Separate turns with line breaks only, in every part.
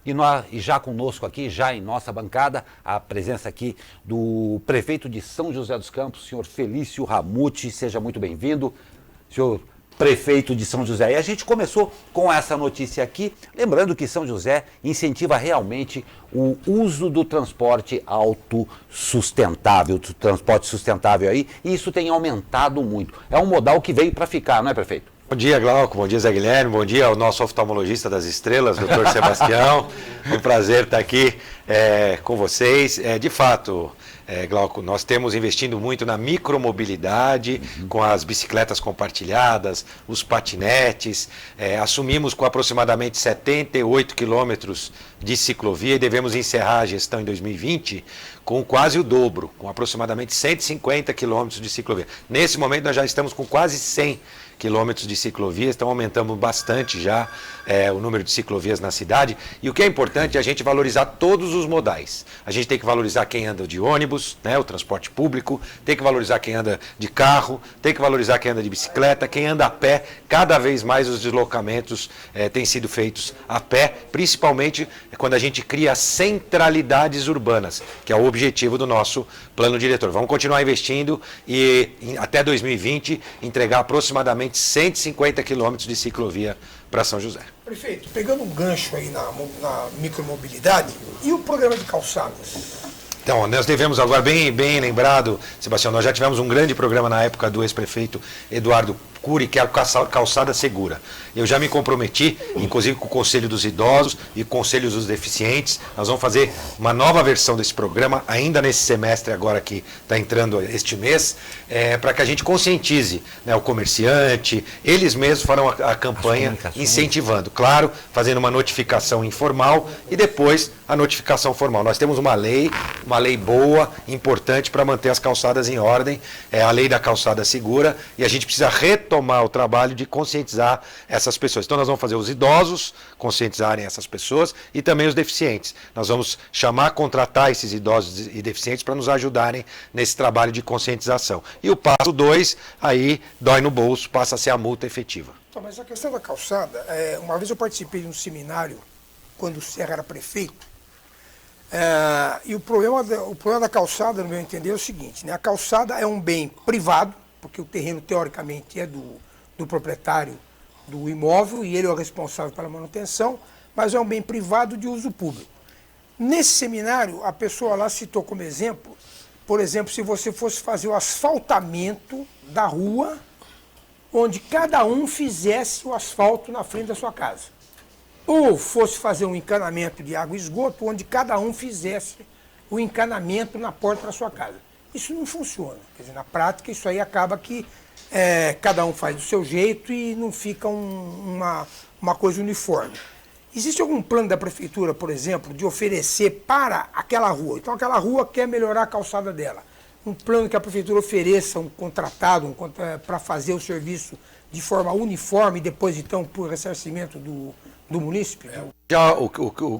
E já conosco aqui, já em nossa bancada, a presença aqui do prefeito de São José dos Campos, senhor Felício Ramute. Seja muito bem-vindo, senhor prefeito de São José. E a gente começou com essa notícia aqui, lembrando que São José incentiva realmente o uso do transporte autossustentável, do transporte sustentável aí, e isso tem aumentado muito. É um modal que veio para ficar, não é, prefeito?
Bom dia, Glauco. Bom dia, Zé Guilherme. Bom dia ao nosso oftalmologista das estrelas, doutor Sebastião. É um prazer estar aqui com vocês. De fato, Glauco, nós temos investindo muito na micromobilidade, com as bicicletas compartilhadas, os patinetes. Assumimos com aproximadamente 78 quilômetros de ciclovia e devemos encerrar a gestão em 2020 com quase o dobro, com aproximadamente 150 quilômetros de ciclovia. Nesse momento, nós já estamos com quase 100 quilômetros de ciclovias, então aumentamos bastante já o número de ciclovias na cidade. E o que é importante é a gente valorizar todos os modais. A gente tem que valorizar quem anda de ônibus, né, o transporte público, tem que valorizar quem anda de carro, tem que valorizar quem anda de bicicleta, quem anda a pé. Cada vez mais os deslocamentos têm sido feitos a pé, principalmente quando a gente cria centralidades urbanas, que é o objetivo do nosso plano diretor. Vamos continuar investindo e até 2020 entregar aproximadamente 150 quilômetros de ciclovia para São José.
Prefeito, pegando um gancho aí na micromobilidade, e o programa de calçadas?
Então, nós devemos agora, bem lembrado, Sebastião, nós já tivemos um grande programa na época do ex-prefeito Eduardo Cury, que é a Calçada Segura. Eu já me comprometi, inclusive com o Conselho dos Idosos e Conselhos dos Deficientes, nós vamos fazer uma nova versão desse programa, ainda nesse semestre agora que está entrando este mês, para que a gente conscientize, né, o comerciante, eles mesmos farão a campanha incentivando, claro, fazendo uma notificação informal e depois a notificação formal. Nós temos uma lei boa, importante para manter as calçadas em ordem, é a lei da calçada segura, e a gente precisa retomar o trabalho de conscientizar essas pessoas. Então nós vamos fazer os idosos conscientizarem essas pessoas e também os deficientes. Nós vamos contratar esses idosos e deficientes para nos ajudarem nesse trabalho de conscientização. E o passo 2, aí dói no bolso, passa a ser a multa efetiva.
Então, mas a questão da calçada, uma vez eu participei de um seminário, quando o Serra era prefeito, e o problema da calçada, no meu entender, é o seguinte, né? A calçada é um bem privado, porque o terreno, teoricamente, é do proprietário do imóvel e ele é o responsável pela manutenção, mas é um bem privado de uso público. Nesse seminário, a pessoa lá citou como exemplo, por exemplo, se você fosse fazer o asfaltamento da rua, onde cada um fizesse o asfalto na frente da sua casa. Ou fosse fazer um encanamento de água e esgoto, onde cada um fizesse o encanamento na porta da sua casa. Isso não funciona. Quer dizer, na prática, isso aí acaba que cada um faz do seu jeito e não fica uma coisa uniforme. Existe algum plano da prefeitura, por exemplo, de oferecer para aquela rua? Então, aquela rua quer melhorar a calçada dela. Um plano que a prefeitura ofereça um contratado para fazer o serviço de forma uniforme e depois, então, por ressarcimento do munícipe?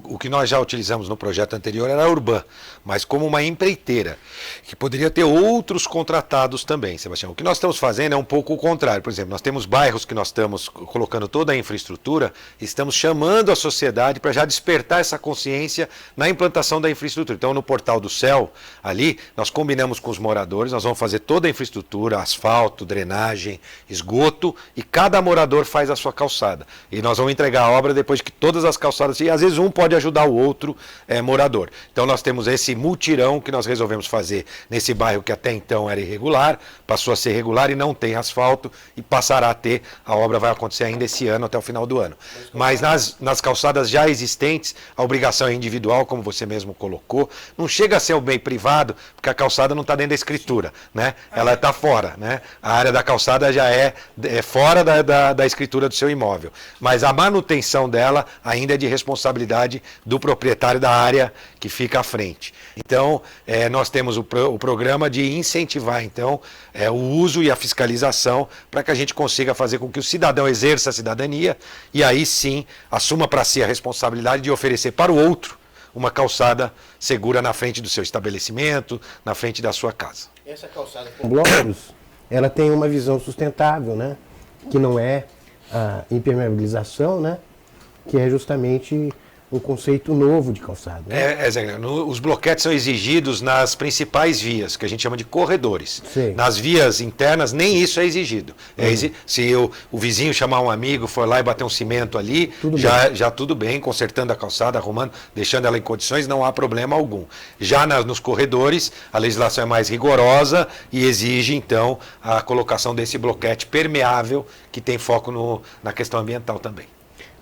O que nós já utilizamos no projeto anterior era a Urban, mas como uma empreiteira, que poderia ter outros contratados também, Sebastião. O que nós estamos fazendo é um pouco o contrário. Por exemplo, nós temos bairros que nós estamos colocando toda a infraestrutura, estamos chamando a sociedade para já despertar essa consciência na implantação da infraestrutura. Então, no Portal do Céu, ali, nós combinamos com os moradores, nós vamos fazer toda a infraestrutura, asfalto, drenagem, esgoto, e cada morador faz a sua calçada. E nós vamos entregar a obra depois que todas as calçadas, e às vezes um pode ajudar o outro morador. Então nós temos esse mutirão que nós resolvemos fazer nesse bairro que até então era irregular, passou a ser regular e não tem asfalto e passará a ter, a obra vai acontecer ainda esse ano, até o final do ano. Mas nas calçadas já existentes, a obrigação é individual, como você mesmo colocou, não chega a ser o bem privado, porque a calçada não está dentro da escritura, né? Ela está fora, né? A área da calçada já é fora da escritura do seu imóvel, mas a manutenção dela ainda é de responsabilidade do proprietário da área que fica à frente. Então, nós temos o programa de incentivar, então, o uso e a fiscalização para que a gente consiga fazer com que o cidadão exerça a cidadania e aí sim assuma para si a responsabilidade de oferecer para o outro uma calçada segura na frente do seu estabelecimento, na frente da sua casa.
Essa calçada com blocos, ela tem uma visão sustentável, né? Que não é a impermeabilização, né? Que é justamente um conceito novo de calçada. Né?
Zé, os bloquetes são exigidos nas principais vias, que a gente chama de corredores.
Sim.
Nas vias internas, nem isso é exigido. Se o vizinho chamar um amigo, for lá e bater um cimento ali, já tudo bem, consertando a calçada, arrumando, deixando ela em condições, não há problema algum. Já nos corredores, a legislação é mais rigorosa e exige, então, a colocação desse bloquete permeável, que tem foco na questão ambiental também.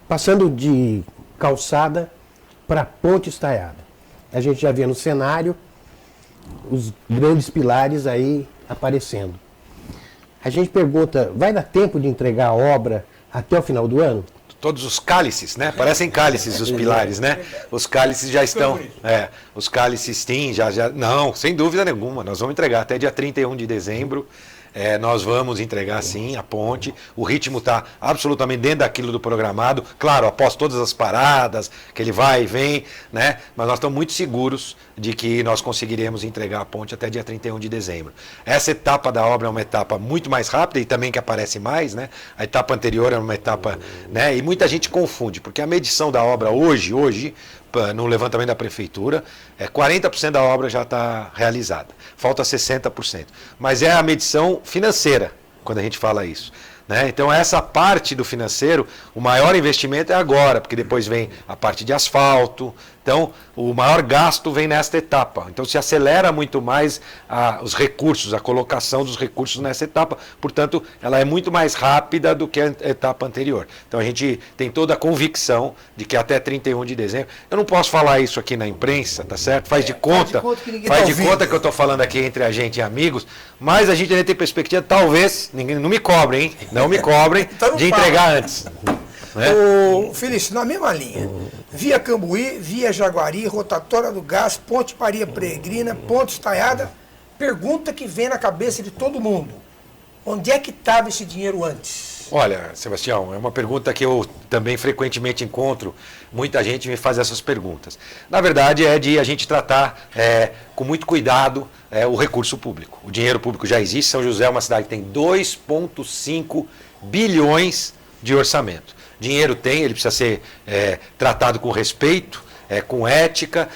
Passando de calçada para ponte estaiada. A gente já vê no cenário os grandes pilares aí aparecendo. A gente pergunta, vai dar tempo de entregar a obra até o final do ano?
Todos os cálices, né? Parecem cálices os pilares, né? Os cálices já estão... os cálices sim, já... Não, sem dúvida nenhuma. Nós vamos entregar até dia 31 de dezembro. Nós vamos entregar sim a ponte, o ritmo está absolutamente dentro daquilo do programado, claro, após todas as paradas, que ele vai e vem, né? Mas nós estamos muito seguros de que nós conseguiremos entregar a ponte até dia 31 de dezembro. Essa etapa da obra é uma etapa muito mais rápida e também que aparece mais, né? A etapa anterior é uma etapa, né? E muita gente confunde, porque a medição da obra hoje, no levantamento da prefeitura, 40% da obra já está realizada, falta 60%. Mas é a medição financeira, quando a gente fala isso. Né? Então essa parte do financeiro, o maior investimento é agora, porque depois vem a parte de asfalto. Então o maior gasto vem nesta etapa. Então se acelera muito mais os recursos, a colocação dos recursos nessa etapa. Portanto, ela é muito mais rápida do que a etapa anterior. Então a gente tem toda a convicção de que até 31 de dezembro... Eu não posso falar isso aqui na imprensa, tá certo? Faz de conta que eu estou falando aqui entre a gente e amigos, mas a gente ainda tem perspectiva, talvez, não me cobrem, hein? Não me cobrem
Então
de entregar antes. Né?
Ô, Felício, na mesma linha, via Cambuí, via Jaguari, rotatória do gás, ponte Maria Peregrina, ponte estaiada, pergunta que vem na cabeça de todo mundo: onde é que estava esse dinheiro antes?
Olha, Sebastião, é uma pergunta que eu também frequentemente encontro, muita gente me faz essas perguntas. Na verdade, é de a gente tratar com muito cuidado o recurso público. O dinheiro público já existe, São José é uma cidade que tem 2,5 bilhões de orçamento. Dinheiro tem, ele precisa ser tratado com respeito, com ética.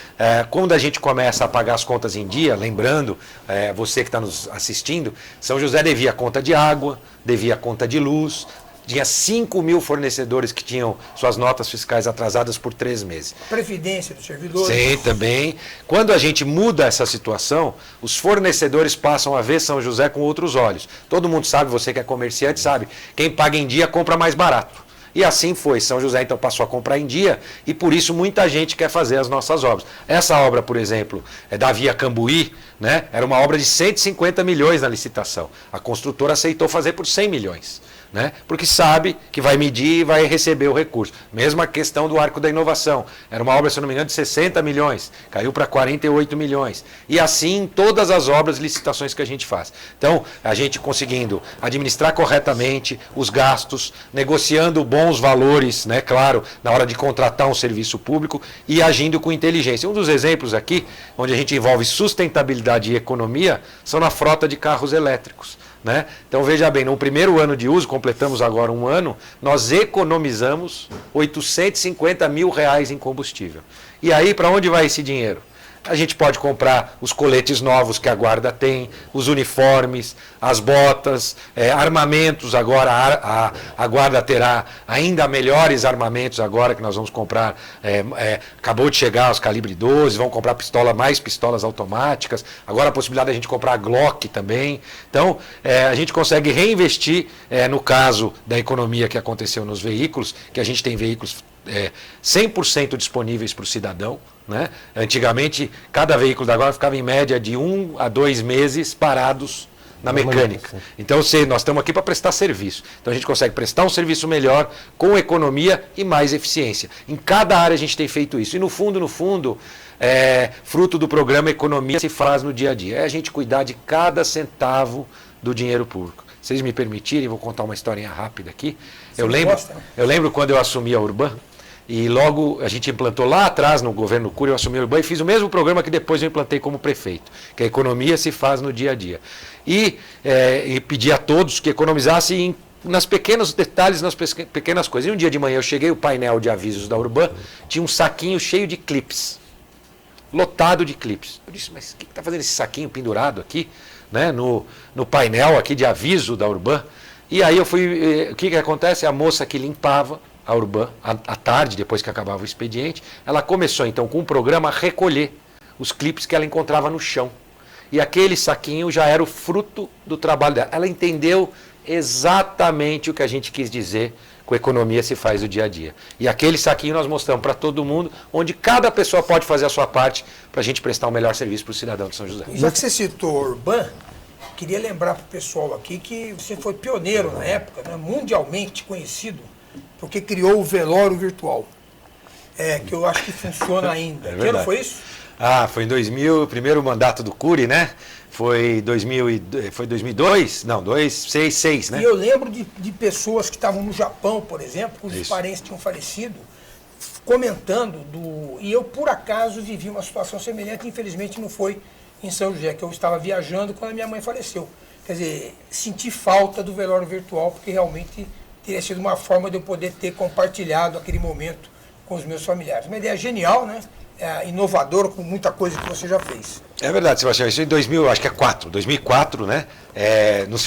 Quando a gente começa a pagar as contas em dia, lembrando, você que está nos assistindo, São José devia conta de água, devia conta de luz, tinha 5 mil fornecedores que tinham suas notas fiscais atrasadas por 3 meses.
Previdência dos servidores.
Sim, também. Quando a gente muda essa situação, os fornecedores passam a ver São José com outros olhos. Todo mundo sabe, você que é comerciante sabe, quem paga em dia compra mais barato. E assim foi, São José então passou a comprar em dia e por isso muita gente quer fazer as nossas obras. Essa obra, por exemplo, da Via Cambuí, né, era uma obra de 150 milhões na licitação. A construtora aceitou fazer por 100 milhões. Né? Porque sabe que vai medir e vai receber o recurso. Mesma questão do Arco da Inovação. Era uma obra, se não me engano, de 60 milhões. Caiu para 48 milhões. E assim todas as obras e licitações que a gente faz. Então, a gente conseguindo administrar corretamente os gastos, negociando bons valores, né? Claro, na hora de contratar um serviço público e agindo com inteligência. Um dos exemplos aqui, onde a gente envolve sustentabilidade e economia, são na frota de carros elétricos. Né? Então veja bem, no primeiro ano de uso, completamos agora 1 ano, nós economizamos R$850 mil em combustível. E aí para onde vai esse dinheiro? A gente pode comprar os coletes novos que a guarda tem, os uniformes, as botas, armamentos agora, a guarda terá ainda melhores armamentos agora que nós vamos comprar, acabou de chegar os calibre 12, vão comprar mais pistolas automáticas, agora a possibilidade de a gente comprar a Glock também. Então, a gente consegue reinvestir, no caso da economia que aconteceu nos veículos, que a gente tem veículos 100% disponíveis para o cidadão. Né? Antigamente, cada veículo da Guarda ficava em média de 1 a 2 meses parados na mecânica. Então, nós estamos aqui para prestar serviço. Então, a gente consegue prestar um serviço melhor, com economia e mais eficiência. Em cada área a gente tem feito isso. E no fundo, fruto do programa Economia se faz no dia a dia. É a gente cuidar de cada centavo do dinheiro público. Se vocês me permitirem, vou contar uma historinha rápida aqui. Eu lembro quando eu assumi a Urban, e logo a gente implantou lá atrás no governo Cury, eu assumi a Urban e fiz o mesmo programa que depois eu implantei como prefeito, que a economia se faz no dia a dia. E pedi a todos que economizassem em nas pequenos detalhes, nas pequenas coisas. E um dia de manhã eu cheguei, o painel de avisos da Urban tinha um saquinho cheio de clipes, lotado de clipes. Eu disse, mas o que está fazendo esse saquinho pendurado aqui, né, no painel aqui de aviso da Urban? E aí eu fui, o que acontece? A moça que limpava a Urban, à tarde, depois que acabava o expediente, ela começou então com um programa a recolher os clipes que ela encontrava no chão. E aquele saquinho já era o fruto do trabalho dela. Ela entendeu exatamente o que a gente quis dizer com economia se faz o dia a dia. E aquele saquinho nós mostramos para todo mundo, onde cada pessoa pode fazer a sua parte para a gente prestar um melhor serviço para o cidadão de São José.
Já que você citou Urban, queria lembrar para o pessoal aqui que você foi pioneiro na época, né, mundialmente conhecido, porque criou o velório virtual, que eu acho que funciona ainda. Que ano foi isso?
Foi em 2000, o primeiro mandato do Cury, né? Foi 2002? Não, 2006, né?
E eu lembro de pessoas que estavam no Japão, por exemplo, cujos parentes tinham falecido, comentando e eu, por acaso, vivi uma situação semelhante, infelizmente não foi em São José, que eu estava viajando quando a minha mãe faleceu. Quer dizer, senti falta do velório virtual, porque realmente teria sido uma forma de eu poder ter compartilhado aquele momento com os meus familiares. Uma ideia genial, né? Inovadora, com muita coisa que você já fez.
É verdade, Sebastião. Isso em 2004, né?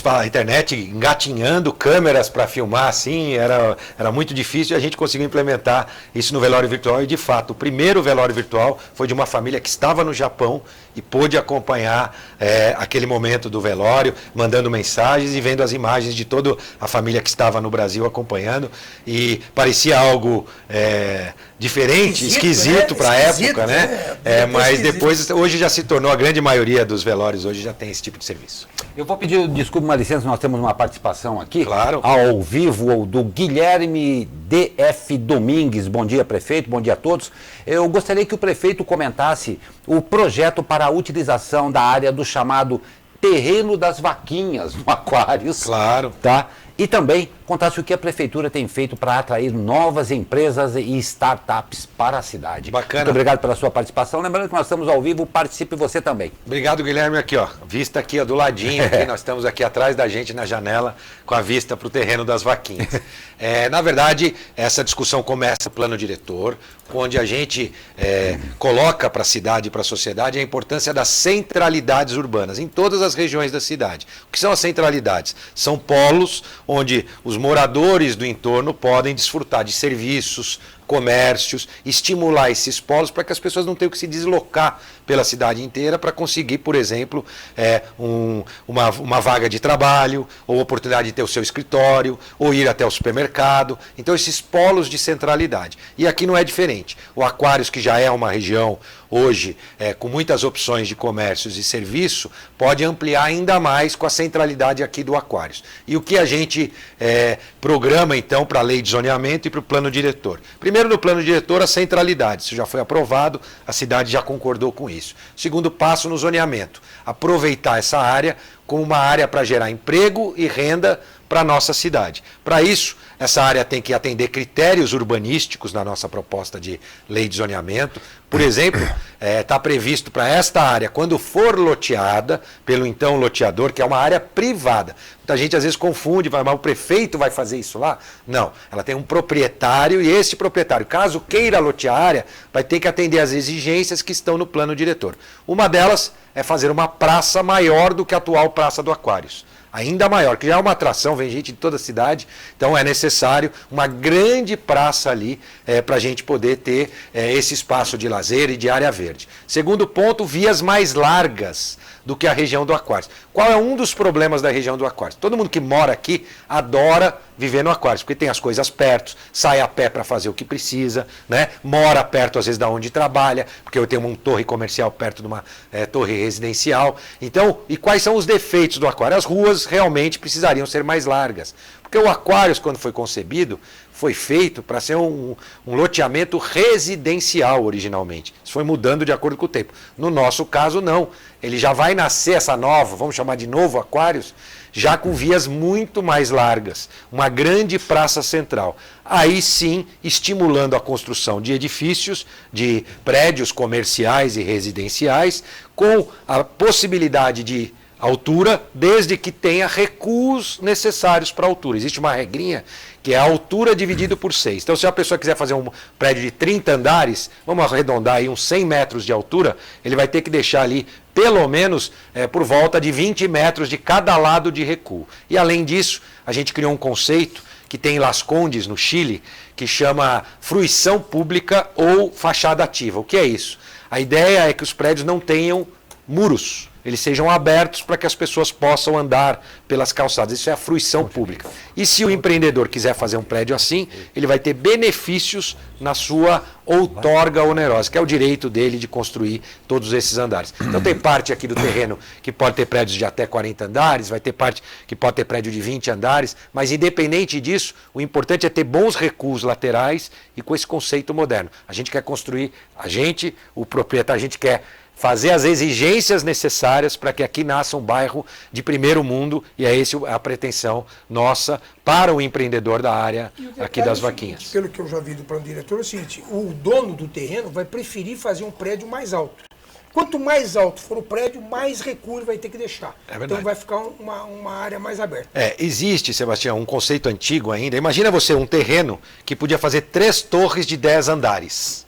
A internet engatinhando câmeras para filmar, assim, era muito difícil e a gente conseguiu implementar isso no velório virtual. E, de fato, o primeiro velório virtual foi de uma família que estava no Japão e pôde acompanhar aquele momento do velório, mandando mensagens e vendo as imagens de toda a família que estava no Brasil acompanhando. E parecia algo diferente, esquisito para a época, né? Mas depois, hoje já se tornou, a grande maioria dos velórios hoje já tem esse tipo de serviço.
Eu vou pedir desculpa, uma licença, nós temos uma participação aqui,
claro,
ao vivo, do Guilherme D.F. Domingues. Bom dia, prefeito, bom dia a todos. Eu gostaria que o prefeito comentasse o projeto para a utilização da área do chamado terreno das vaquinhas no Aquários.
Claro.
Tá? E também contasse o que a prefeitura tem feito para atrair novas empresas e startups para a cidade.
Bacana.
Muito obrigado pela sua participação. Lembrando que nós estamos ao vivo, participe você também.
Obrigado, Guilherme. Aqui, ó, vista aqui, ó, do ladinho. Aqui, nós estamos aqui atrás da gente na janela com a vista para o terreno das vaquinhas. Na verdade, essa discussão começa no plano diretor, onde a gente coloca para a cidade e para a sociedade a importância das centralidades urbanas em todas as regiões da cidade. O que são as centralidades? São polos onde os moradores do entorno podem desfrutar de serviços, comércios, estimular esses polos para que as pessoas não tenham que se deslocar pela cidade inteira para conseguir, por exemplo, uma vaga de trabalho, ou oportunidade de ter o seu escritório, ou ir até o supermercado. Então, esses polos de centralidade. E aqui não é diferente. O Aquários, que já é uma região hoje com muitas opções de comércios e serviço, pode ampliar ainda mais com a centralidade aqui do Aquários. E o que a gente programa, então, para a lei de zoneamento e para o plano diretor? Primeiro, no plano diretor, a centralidade. Isso já foi aprovado, a cidade já concordou com isso. Segundo passo, no zoneamento. Aproveitar essa área como uma área para gerar emprego e renda para a nossa cidade. Para isso, essa área tem que atender critérios urbanísticos na nossa proposta de lei de zoneamento. Por exemplo, está previsto para esta área, quando for loteada pelo então loteador, que é uma área privada. Muita gente às vezes confunde, mas o prefeito vai fazer isso lá? Não, ela tem um proprietário e esse proprietário, caso queira lotear a área, vai ter que atender às exigências que estão no plano diretor. Uma delas é fazer uma praça maior do que a atual Praça do Aquários. Ainda maior, que já é uma atração, vem gente de toda a cidade, então é necessário uma grande praça ali para a gente poder ter esse espaço de lazer e de área verde. Segundo ponto, vias mais largas do que a região do Aquários. Qual é um dos problemas da região do Aquários? Todo mundo que mora aqui adora viver no Aquários, porque tem as coisas perto, sai a pé para fazer o que precisa, né? Mora perto, às vezes, da onde trabalha, porque eu tenho uma torre comercial perto de uma torre residencial. Então, e quais são os defeitos do Aquário? As ruas realmente precisariam ser mais largas. Porque o Aquários, quando foi concebido, foi feito para ser um loteamento residencial originalmente. Isso foi mudando de acordo com o tempo. No nosso caso, não. Ele já vai nascer essa nova, vamos chamar de novo Aquários, já com vias muito mais largas, uma grande praça central. Aí sim, estimulando a construção de edifícios, de prédios comerciais e residenciais, com a possibilidade de altura, desde que tenha recuos necessários para a altura. Existe uma regrinha que é a altura dividido por 6. Então, se a pessoa quiser fazer um prédio de 30 andares, vamos arredondar aí uns 100 metros de altura, ele vai ter que deixar ali pelo menos por volta de 20 metros de cada lado de recuo. E além disso, a gente criou um conceito que tem em Las Condes, no Chile, que chama fruição pública ou fachada ativa. O que é isso? A ideia é que os prédios não tenham muros, eles sejam abertos para que as pessoas possam andar pelas calçadas. Isso é a fruição pública. E se o empreendedor quiser fazer um prédio assim, ele vai ter benefícios na sua outorga onerosa, que é o direito dele de construir todos esses andares. Então tem parte aqui do terreno que pode ter prédios de até 40 andares, vai ter parte que pode ter prédio de 20 andares, mas independente disso, o importante é ter bons recuos laterais e com esse conceito moderno. A gente quer construir, o proprietário, a gente quer fazer as exigências necessárias para que aqui nasça um bairro de primeiro mundo, e é essa a pretensão nossa para o empreendedor da área aqui das Vaquinhas.
Pelo que eu já vi do plano diretor, é o seguinte, o dono do terreno vai preferir fazer um prédio mais alto. Quanto mais alto for o prédio, mais recuo ele vai ter que deixar.
É verdade.
Então vai ficar uma área mais aberta.
Existe, Sebastião, um conceito antigo ainda. Imagina você um terreno que podia fazer 3 torres de 10 andares.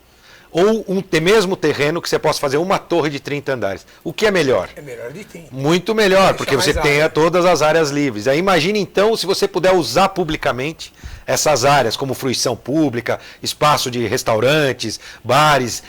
Ou mesmo terreno que você possa fazer uma torre de 30 andares. O que é melhor?
É melhor de ter.
Muito melhor, porque você tenha todas as áreas livres. Aí imagine então se você puder usar publicamente essas áreas como fruição pública, espaço de restaurantes, bares,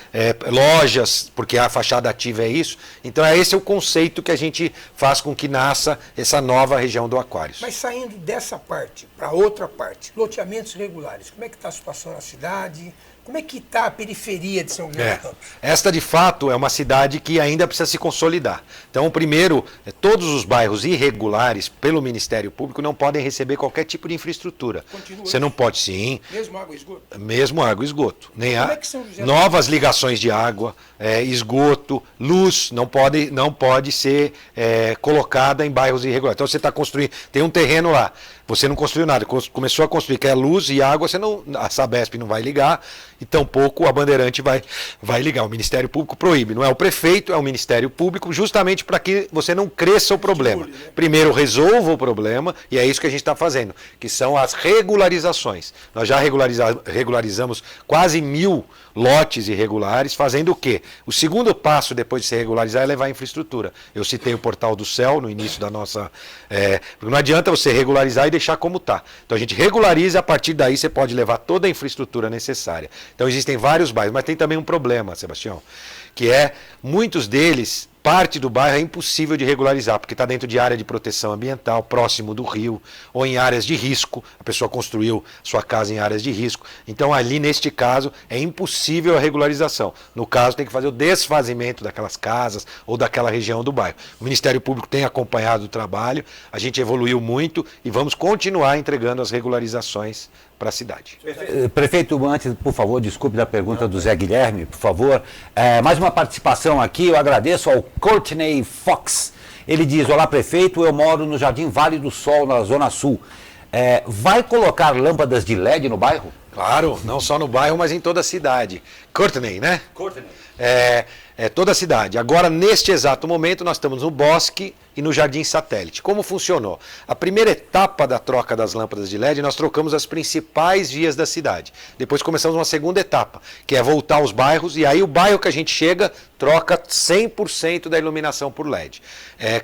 lojas, porque a fachada ativa é isso. Então esse é o conceito que a gente faz com que nasça essa nova região do Aquários.
Mas saindo dessa parte para outra parte, loteamentos regulares, como é que está a situação na cidade? Como é que está a periferia de São José dos Campos?
Esta, de fato, é uma cidade que ainda precisa se consolidar. Então, primeiro, todos os bairros irregulares, pelo Ministério Público, não podem receber qualquer tipo de infraestrutura.
Continua
Você não pode, sim.
Mesmo água e esgoto?
Mesmo água e esgoto. Nem
Como é que São José
novas ligações de água, esgoto, luz, não pode ser colocada em bairros irregulares. Então, você está construindo, tem um terreno lá, você não construiu nada, começou a construir, que é luz e água, a Sabesp não vai ligar, e tampouco a Bandeirante vai ligar. O Ministério Público proíbe. Não é o prefeito, é o Ministério Público, justamente para que você não cresça o problema. Primeiro resolva o problema, e é isso que a gente está fazendo, que são as regularizações. Nós já regularizamos quase 1000 lotes irregulares, fazendo o quê? O segundo passo depois de se regularizar é levar a infraestrutura. Eu citei o Portal do Céu no início da nossa... porque não adianta você regularizar e deixar como está. Então a gente regulariza, a partir daí você pode levar toda a infraestrutura necessária. Então existem vários bairros, mas tem também um problema, Sebastião, que é muitos deles... Parte do bairro é impossível de regularizar, porque está dentro de área de proteção ambiental, próximo do rio, ou em áreas de risco. A pessoa construiu sua casa em áreas de risco. Então, ali, neste caso, é impossível a regularização. No caso, tem que fazer o desfazimento daquelas casas ou daquela região do bairro. O Ministério Público tem acompanhado o trabalho, a gente evoluiu muito e vamos continuar entregando as regularizações para a cidade.
Prefeito, antes, por favor, desculpe da pergunta do Zé Guilherme, por favor. Mais uma participação aqui, eu agradeço ao Courtney Fox. Ele diz, olá prefeito, eu moro no Jardim Vale do Sol, na Zona Sul. Vai colocar lâmpadas de LED no bairro?
Claro, não só no bairro, mas em toda a cidade. Courtney, né?
Courtney.
Toda a cidade. Agora, neste exato momento, nós estamos no Bosque e no Jardim Satélite. Como funcionou? A primeira etapa da troca das lâmpadas de LED, nós trocamos as principais vias da cidade. Depois começamos uma segunda etapa, que é voltar aos bairros, e aí o bairro que a gente chega troca 100% da iluminação por LED.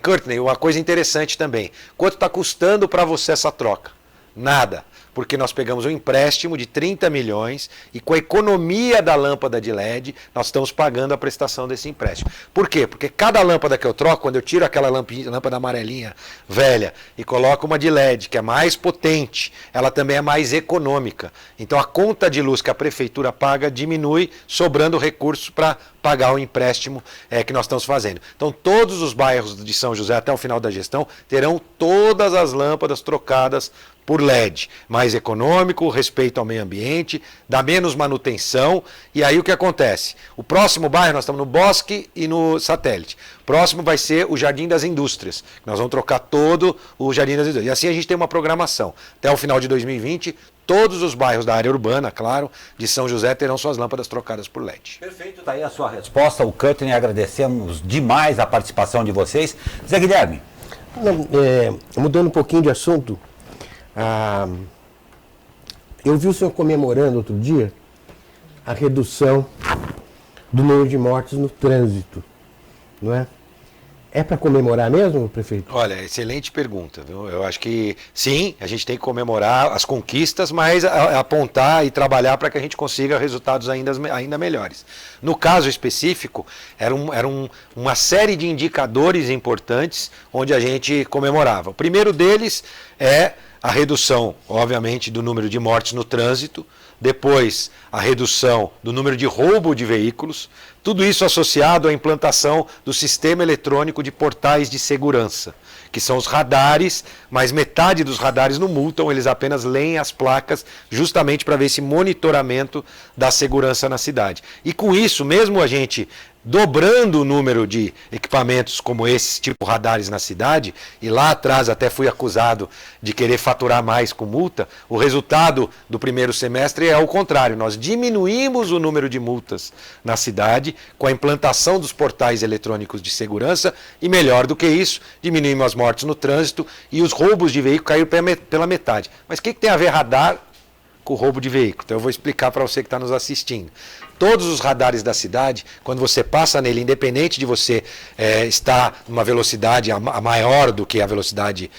Courtney, uma coisa interessante também. Quanto está custando para você essa troca? Nada. Porque nós pegamos um empréstimo de 30 milhões e com a economia da lâmpada de LED, nós estamos pagando a prestação desse empréstimo. Por quê? Porque cada lâmpada que eu troco, quando eu tiro aquela lâmpada amarelinha velha e coloco uma de LED, que é mais potente, ela também é mais econômica. Então a conta de luz que a prefeitura paga diminui, sobrando recursos para pagar o empréstimo que nós estamos fazendo. Então todos os bairros de São José, até o final da gestão, terão todas as lâmpadas trocadas por LED, mais econômico, respeito ao meio ambiente, dá menos manutenção, e aí o que acontece? O próximo bairro, nós estamos no Bosque e no Satélite. O próximo vai ser o Jardim das Indústrias. Nós vamos trocar todo o Jardim das Indústrias. E assim a gente tem uma programação. Até o final de 2020, todos os bairros da área urbana, claro, de São José terão suas lâmpadas trocadas por LED.
Perfeito, está aí a sua resposta. O Cutting, agradecemos demais a participação de vocês. Zé Guilherme.
Não, mudando um pouquinho de assunto, eu vi o senhor comemorando outro dia a redução do número de mortes no trânsito, não é? É para comemorar mesmo, prefeito?
Olha, excelente pergunta, viu? Eu acho que sim, a gente tem que comemorar as conquistas, mas apontar e trabalhar para que a gente consiga resultados ainda melhores. No caso específico, era uma série de indicadores importantes onde a gente comemorava. O primeiro deles é a redução, obviamente, do número de mortes no trânsito, depois a redução do número de roubo de veículos, tudo isso associado à implantação do sistema eletrônico de portais de segurança, que são os radares, mas metade dos radares não multam, eles apenas leem as placas justamente para ver esse monitoramento da segurança na cidade. E com isso, mesmo a gente dobrando o número de equipamentos como esses, tipo radares na cidade, e lá atrás até fui acusado de querer faturar mais com multa, o resultado do primeiro semestre é o contrário. Nós diminuímos o número de multas na cidade com a implantação dos portais eletrônicos de segurança e, melhor do que isso, diminuímos as mortes no trânsito e os roubos de veículo caíram pela metade. Mas o que tem a ver radar com o roubo de veículo? Então eu vou explicar para você que está nos assistindo. Todos os radares da cidade, quando você passa nele, independente de você estar numa velocidade a maior do que a velocidade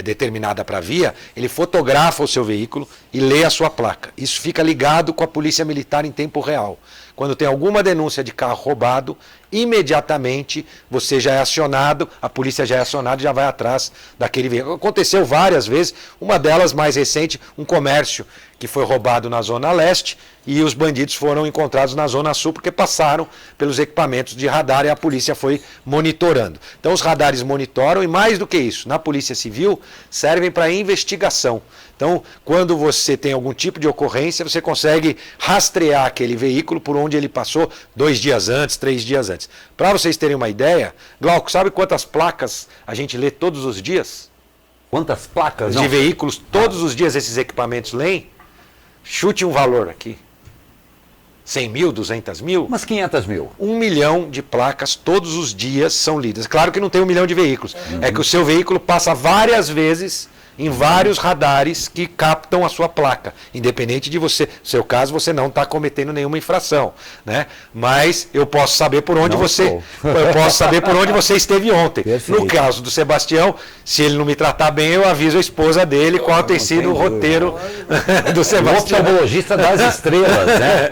determinada para a via, ele fotografa o seu veículo e lê a sua placa. Isso fica ligado com a Polícia Militar em tempo real. Quando tem alguma denúncia de carro roubado, imediatamente você já é acionado, a polícia já é acionada e já vai atrás daquele veículo. Aconteceu várias vezes, uma delas mais recente, um comércio que foi roubado na Zona Leste e os bandidos foram encontrados na Zona Sul porque passaram pelos equipamentos de radar e a polícia foi monitorando. Então os radares monitoram e mais do que isso, na Polícia Civil servem para investigação. Então, quando você tem algum tipo de ocorrência, você consegue rastrear aquele veículo por onde ele passou 2 dias antes, 3 dias antes. Para vocês terem uma ideia, Glauco, sabe quantas placas a gente lê todos os dias?
Quantas placas?
De veículos, todos os dias esses equipamentos leem? Chute um valor aqui. 100 mil, 200 mil?
Umas 500 mil.
1 milhão de placas todos os dias são lidas. Claro que não tem 1 milhão de veículos. É que o seu veículo passa várias vezes em vários radares que captam a sua placa. Independente de você, no seu caso, você não está cometendo nenhuma infração, né? Mas eu posso saber por onde eu posso saber por onde você esteve ontem.
Perfeito.
No caso do Sebastião, se ele não me tratar bem, eu aviso a esposa dele qual tem sido o roteiro do
O
Sebastião.
oftalmologista das estrelas, né?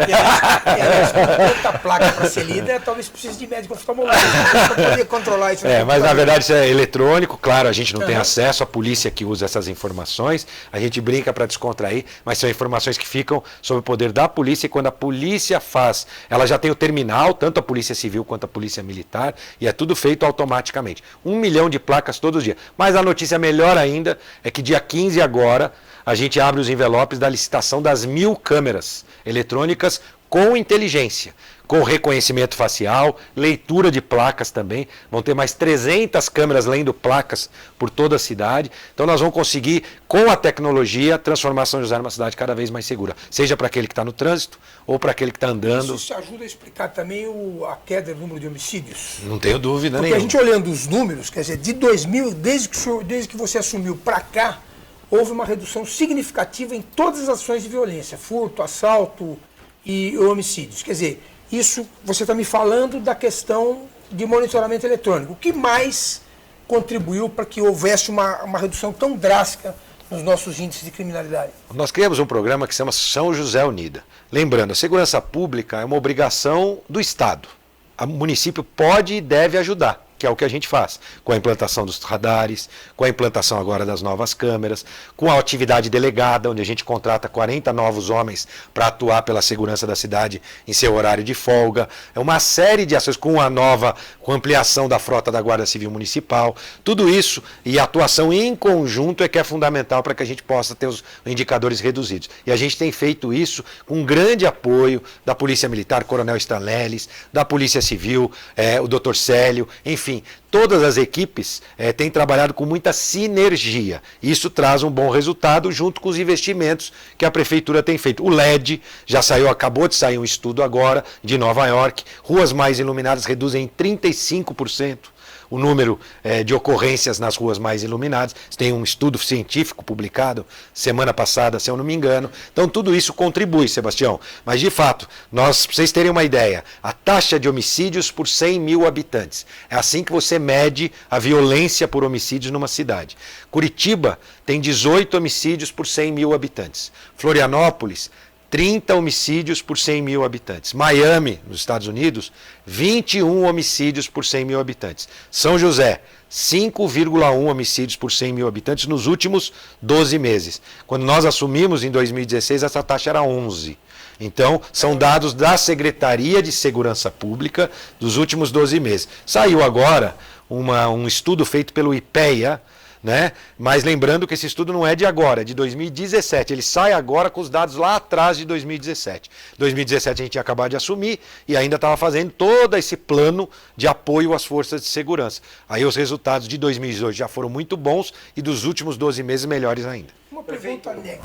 Tanta placa para ser lida, talvez precise de médico oftalmologista para poder controlar isso.
Mas na verdade isso é eletrônico, claro, a gente não tem acesso, a polícia que usa essas informações, a gente brinca para descontrair, mas são informações que ficam sob o poder da polícia e quando a polícia faz, ela já tem o terminal, tanto a Polícia Civil quanto a Polícia Militar, e é tudo feito automaticamente. 1 milhão de placas todos os dias. Mas a notícia melhor ainda é que dia 15 agora a gente abre os envelopes da licitação das 1000 câmeras eletrônicas com inteligência, com reconhecimento facial, leitura de placas também. Vão ter mais 300 câmeras lendo placas por toda a cidade. Então nós vamos conseguir, com a tecnologia, transformar São José numa cidade cada vez mais segura. Seja para aquele que está no trânsito ou para aquele que está andando.
Isso ajuda a explicar também a queda do número de homicídios?
Não tenho dúvida
Porque
nenhuma.
a gente olhando os números, quer dizer, de 2000, desde que você assumiu para cá, houve uma redução significativa em todas as ações de violência, furto, assalto e homicídios. Quer dizer, isso você está me falando da questão de monitoramento eletrônico. O que mais contribuiu para que houvesse uma redução tão drástica nos nossos índices de criminalidade?
Nós criamos um programa que se chama São José Unida. Lembrando, a segurança pública é uma obrigação do Estado. O município pode e deve ajudar. que é o que a gente faz, com a implantação dos radares, com a implantação agora das novas câmeras, com a atividade delegada, onde a gente contrata 40 novos homens para atuar pela segurança da cidade em seu horário de folga. É uma série de ações com com a ampliação da frota da Guarda Civil Municipal. Tudo isso e a atuação em conjunto é que é fundamental para que a gente possa ter os indicadores reduzidos. E a gente tem feito isso com grande apoio da Polícia Militar, Coronel Stanleles, da Polícia Civil, o Dr. Célio, enfim, todas as equipes têm trabalhado com muita sinergia. Isso traz um bom resultado junto com os investimentos que a Prefeitura tem feito. O LED já saiu, acabou de sair um estudo agora de Nova York, ruas mais iluminadas reduzem em 35% o número de ocorrências nas ruas mais iluminadas. Tem um estudo científico publicado semana passada, se eu não me engano. Então tudo isso contribui, Sebastião. Mas de fato, para vocês terem uma ideia, a taxa de homicídios por 100 mil habitantes. É assim que você mede a violência por homicídios numa cidade. Curitiba tem 18 homicídios por 100 mil habitantes. Florianópolis, 30 homicídios por 100 mil habitantes. Miami, nos Estados Unidos, 21 homicídios por 100 mil habitantes. São José, 5,1 homicídios por 100 mil habitantes nos últimos 12 meses. Quando nós assumimos em 2016, essa taxa era 11. Então, são dados da Secretaria de Segurança Pública dos últimos 12 meses. Saiu agora um estudo feito pelo IPEA, né? Mas lembrando que esse estudo não é de agora, é de 2017. Ele sai agora com os dados lá atrás de 2017. 2017 a gente tinha acabado de assumir e ainda estava fazendo todo esse plano de apoio às forças de segurança. Aí os resultados de 2018 já foram muito bons e dos últimos 12 meses melhores ainda.
Uma pergunta anexa.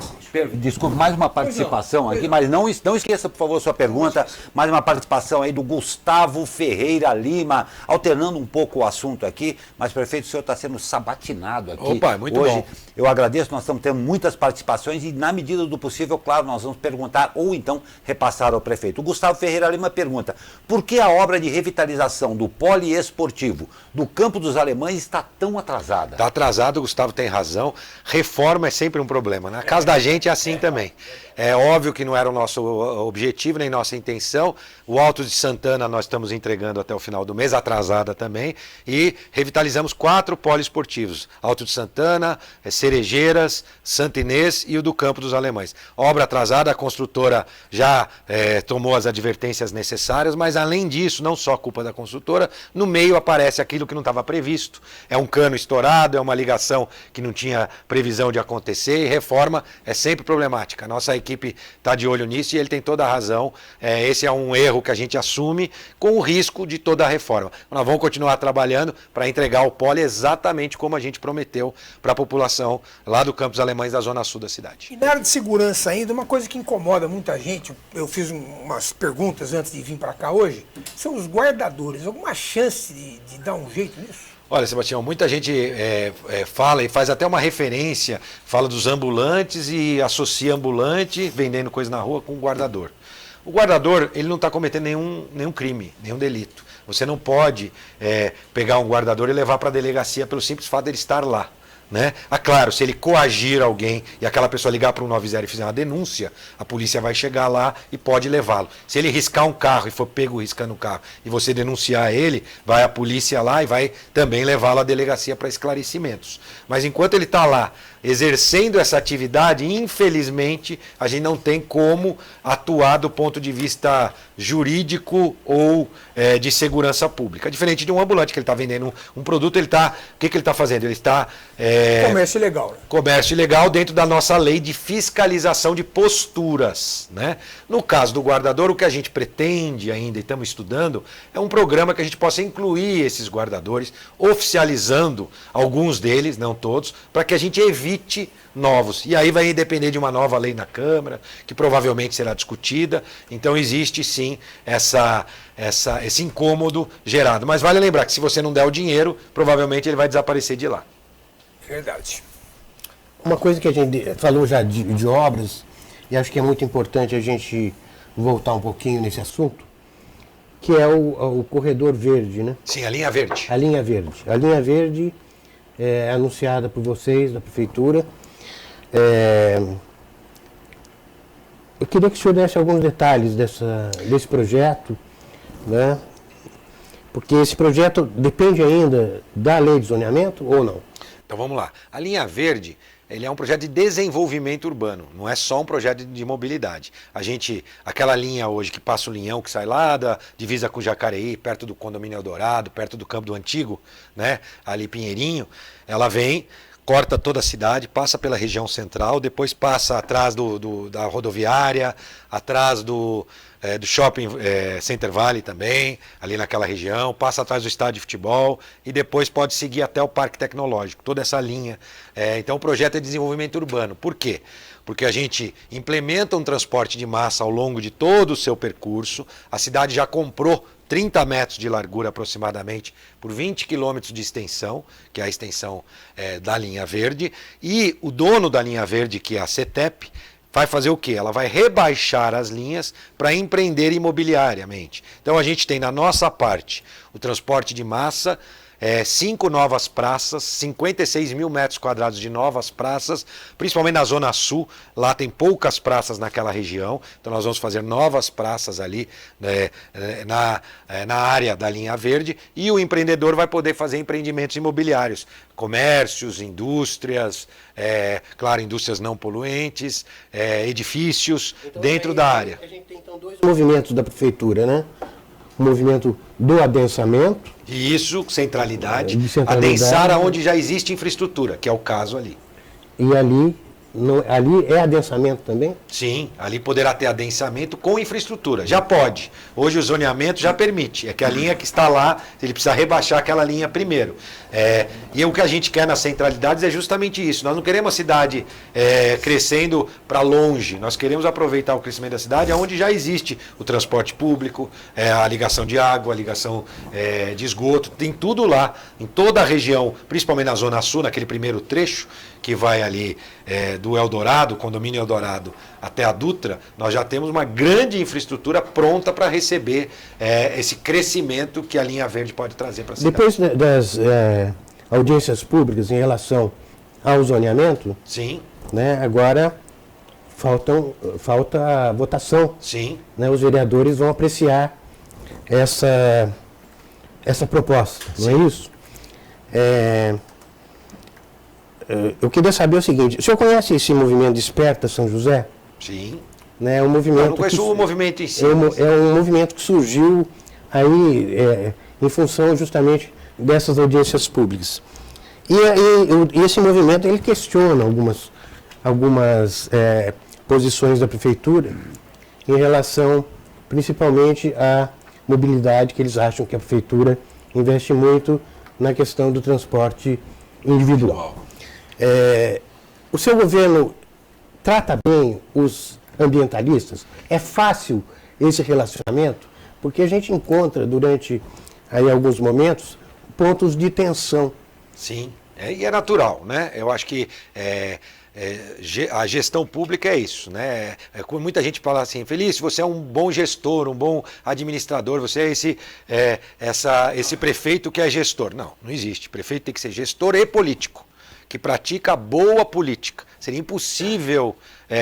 Desculpe, mais uma participação aqui, mas não esqueça, por favor, sua pergunta. Mais uma participação aí do Gustavo Ferreira Lima, alternando um pouco o assunto aqui, mas, prefeito, o senhor está sendo sabatinado aqui.
Opa, muito
hoje.
bom.
Eu agradeço, nós estamos tendo muitas participações e, na medida do possível, claro, nós vamos perguntar ou então repassar ao prefeito. O Gustavo Ferreira Lima pergunta: por que a obra de revitalização do poliesportivo do Campo dos Alemães está tão atrasada?
Está atrasado, o Gustavo tem razão. Reforma é sempre um problema. Na casa da gente é assim também. É óbvio que não era o nosso objetivo, nem nossa intenção. O Alto de Santana nós estamos entregando até o final do mês, atrasada também. E revitalizamos 4 poliesportivos. Alto de Santana, Cerejeiras, Santa Inês e o do Campo dos Alemães. Obra atrasada, a construtora já tomou as advertências necessárias, mas além disso, não só culpa da construtora, no meio aparece aquilo que não estava previsto. É um cano estourado, é uma ligação que não tinha previsão de acontecer, e reforma é sempre problemática. A nossa equipe está de olho nisso e ele tem toda a razão. Esse é um erro que a gente assume com o risco de toda a reforma. Nós vamos continuar trabalhando para entregar o poli exatamente como a gente prometeu para a população lá do Campos Alemães da Zona Sul da cidade.
E na área de segurança ainda, uma coisa que incomoda muita gente, eu fiz umas perguntas antes de vir para cá hoje, são os guardadores. Alguma chance de dar um jeito nisso?
Olha, Sebastião, muita gente fala e faz até uma referência, fala dos ambulantes e associa ambulante vendendo coisa na rua com guardador. O guardador, ele não está cometendo nenhum crime, nenhum delito. Você não pode pegar um guardador e levar para a delegacia pelo simples fato de ele estar lá. Né? Claro, se ele coagir alguém e aquela pessoa ligar para o 190 e fizer uma denúncia, a polícia vai chegar lá e pode levá-lo. Se ele riscar um carro e for pego riscando o carro e você denunciar ele, vai a polícia lá e vai também levá-lo à delegacia para esclarecimentos. Mas enquanto ele está lá exercendo essa atividade, infelizmente, a gente não tem como atuar do ponto de vista jurídico ou de segurança pública. Diferente de um ambulante que ele está vendendo um produto, o que ele está fazendo? Ele está...
comércio ilegal. Né?
Comércio ilegal dentro da nossa lei de fiscalização de posturas. Né? No caso do guardador, o que a gente pretende ainda e estamos estudando é um programa que a gente possa incluir esses guardadores, oficializando alguns deles, não todos, para que a gente evite novos. E aí vai depender de uma nova lei na Câmara, que provavelmente será discutida. Então existe sim esse incômodo gerado. Mas vale lembrar que se você não der o dinheiro, provavelmente ele vai desaparecer de lá.
Verdade.
Uma coisa que a gente falou já de obras, e acho que é muito importante a gente voltar um pouquinho nesse assunto, que é o corredor verde, né?
Sim, a linha verde.
A linha verde. A linha verde é anunciada por vocês, da Prefeitura. Eu queria que o senhor desse alguns detalhes desse projeto, né? Porque esse projeto depende ainda da lei de zoneamento ou não?
Então vamos lá. A linha verde, ele é um projeto de desenvolvimento urbano, não é só um projeto de mobilidade. Aquela linha hoje que passa o Linhão, que sai lá da divisa com Jacareí, perto do Condomínio Eldorado, perto do Campo do Antigo, né, ali Pinheirinho, ela vem, corta toda a cidade, passa pela região central, depois passa atrás da rodoviária, atrás do Shopping Center Valley também, ali naquela região, passa atrás do estádio de futebol e depois pode seguir até o Parque Tecnológico, toda essa linha. Então o projeto é de desenvolvimento urbano. Por quê? Porque a gente implementa um transporte de massa ao longo de todo o seu percurso, a cidade já comprou 30 metros de largura aproximadamente por 20 quilômetros de extensão, que é a extensão da linha verde, e o dono da linha verde, que é a CETEP, vai fazer o quê? Ela vai rebaixar as linhas para empreender imobiliariamente. Então a gente tem na nossa parte o transporte de massa, 5 novas praças, 56 mil metros quadrados de novas praças, principalmente na Zona Sul, lá tem poucas praças naquela região, então nós vamos fazer novas praças ali na área da linha verde, e o empreendedor vai poder fazer empreendimentos imobiliários, comércios, indústrias, claro, indústrias não poluentes, edifícios dentro da área.
A gente tem então 2 movimentos da prefeitura, né? O movimento do adensamento.
E isso, centralidade,
centralidade,
adensar aonde já existe infraestrutura, que é o caso ali.
E ali é adensamento também?
Sim, ali poderá ter adensamento com infraestrutura. Já pode. Hoje o zoneamento já permite. É que a linha que está lá, ele precisa rebaixar aquela linha primeiro. E o que a gente quer nas centralidades é justamente isso. Nós não queremos a cidade crescendo para longe. Nós queremos aproveitar o crescimento da cidade onde já existe o transporte público, a ligação de água, a ligação de esgoto. Tem tudo lá, em toda a região, principalmente na Zona Sul, naquele primeiro trecho, que vai ali do Eldorado, condomínio Eldorado, até a Dutra, nós já temos uma grande infraestrutura pronta para receber esse crescimento que a linha verde pode trazer para a cidade.
Depois das audiências públicas em relação ao zoneamento,
Sim.
Né, agora falta a votação.
Sim.
Né, os vereadores vão apreciar essa proposta, não é isso? Eu queria saber o seguinte, o senhor conhece esse movimento Desperta São José?
Sim.
Né, um movimento
Eu não conheço o movimento em si.
É um movimento que surgiu aí em função justamente dessas audiências públicas. E esse movimento ele questiona algumas posições da prefeitura em relação principalmente à mobilidade, que eles acham que a prefeitura investe muito na questão do transporte individual. O seu governo trata bem os ambientalistas? É fácil esse relacionamento? Porque a gente encontra durante aí alguns momentos pontos de tensão.
Sim, e é natural, né? Eu acho que a gestão pública é isso, né? Como muita gente fala assim, Felício, você é um bom gestor, um bom administrador, você é esse prefeito que é gestor. Não existe. Prefeito tem que ser gestor e político, que pratica boa política. Seria impossível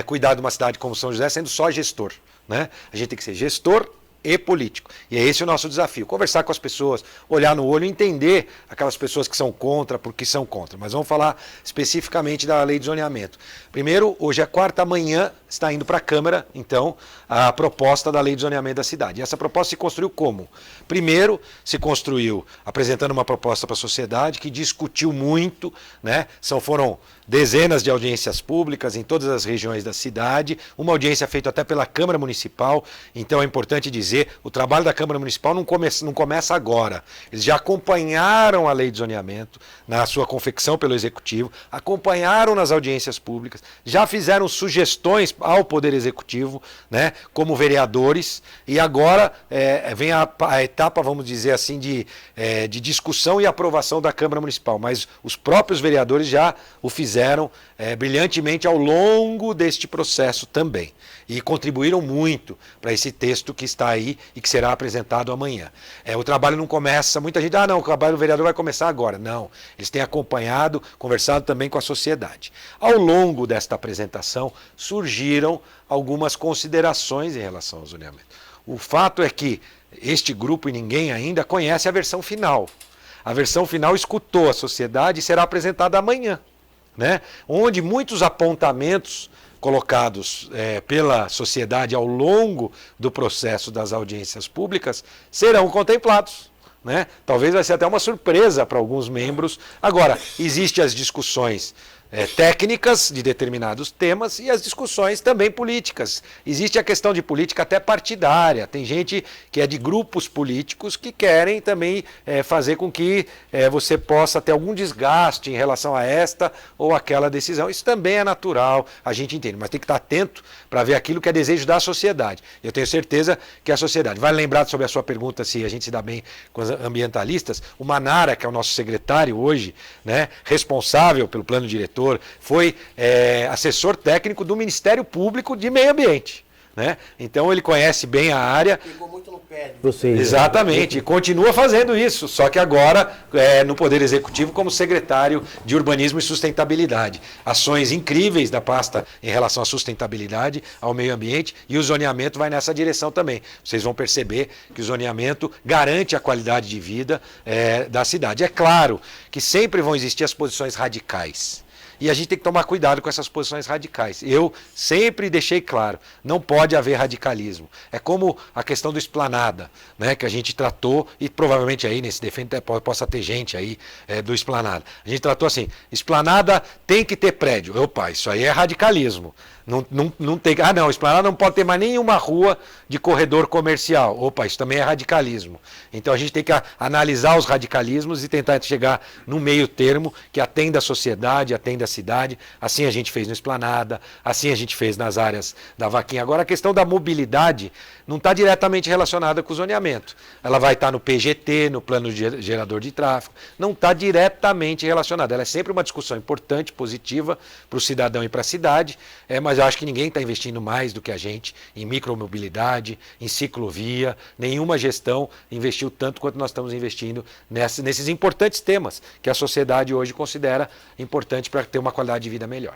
cuidar de uma cidade como São José sendo só gestor, né? A gente tem que ser gestor e político. E é esse o nosso desafio. Conversar com as pessoas, olhar no olho, entender aquelas pessoas que são contra, por que são contra. Mas vamos falar especificamente da lei de zoneamento. Primeiro, hoje é quarta, amanhã está indo para a Câmara, então, a proposta da lei de zoneamento da cidade. E essa proposta se construiu como? Primeiro, se construiu apresentando uma proposta para a sociedade que discutiu muito, né? Foram dezenas de audiências públicas em todas as regiões da cidade, uma audiência feita até pela Câmara Municipal, então é importante dizer, o trabalho da Câmara Municipal não começa agora. Eles já acompanharam a lei de zoneamento na sua confecção pelo Executivo, acompanharam nas audiências públicas, já fizeram sugestões ao Poder Executivo, né, como vereadores, e agora vem a etapa, vamos dizer assim, de discussão e aprovação da Câmara Municipal, mas os próprios vereadores já o fizeram brilhantemente ao longo deste processo também. E contribuíram muito para esse texto que está aí e que será apresentado amanhã. O trabalho não começa, muita gente, não, o trabalho do vereador vai começar agora. Não, eles têm acompanhado, conversado também com a sociedade. Ao longo desta apresentação, surgiram algumas considerações em relação ao zoneamento. O fato é que este grupo e ninguém ainda conhece a versão final. A versão final escutou a sociedade e será apresentada amanhã, né? Onde muitos apontamentos colocados pela sociedade ao longo do processo das audiências públicas serão contemplados, né? Talvez vai ser até uma surpresa para alguns membros. Agora, existem as discussões técnicas de determinados temas e as discussões também políticas. Existe a questão de política até partidária. Tem gente que é de grupos políticos que querem também fazer com que você possa ter algum desgaste em relação a esta ou aquela decisão. Isso também é natural, a gente entende, mas tem que estar atento para ver aquilo que é desejo da sociedade. Eu tenho certeza que a sociedade vai lembrar sobre a sua pergunta se a gente se dá bem com os ambientalistas. O Manara, que é o nosso secretário hoje, né, responsável pelo plano diretor, foi assessor técnico do Ministério Público de Meio Ambiente, né? Então ele conhece bem a área.
Pegou muito no pé de vocês.
Exatamente, e continua fazendo isso, só que agora no Poder Executivo como secretário de Urbanismo e Sustentabilidade. Ações incríveis da pasta em relação à sustentabilidade, ao meio ambiente, e o zoneamento vai nessa direção também. Vocês vão perceber que o zoneamento garante a qualidade de vida da cidade. É claro que sempre vão existir as posições radicais. E a gente tem que tomar cuidado com essas posições radicais. Eu sempre deixei claro, não pode haver radicalismo. É como a questão do Esplanada, né, que a gente tratou, e provavelmente aí nesse defeito possa ter gente aí do Esplanada. A gente tratou assim, Esplanada tem que ter prédio. Opa, isso aí é radicalismo. Não tem, não, Esplanada não pode ter mais nenhuma rua de corredor comercial. Opa, isso também é radicalismo. Então a gente tem que analisar os radicalismos e tentar chegar no meio termo que atenda a sociedade, atenda a cidade. Assim a gente fez no Esplanada, assim a gente fez nas áreas da Vaquinha. Agora a questão da mobilidade não está diretamente relacionada com o zoneamento. Ela vai estar no PGT, no plano gerador de tráfego. Não está diretamente relacionada. Ela é sempre uma discussão importante, positiva para o cidadão e para a cidade, mas eu acho que ninguém está investindo mais do que a gente em micromobilidade, em ciclovia. Nenhuma gestão investiu tanto quanto nós estamos investindo nesses importantes temas que a sociedade hoje considera importante para ter uma qualidade de vida melhor.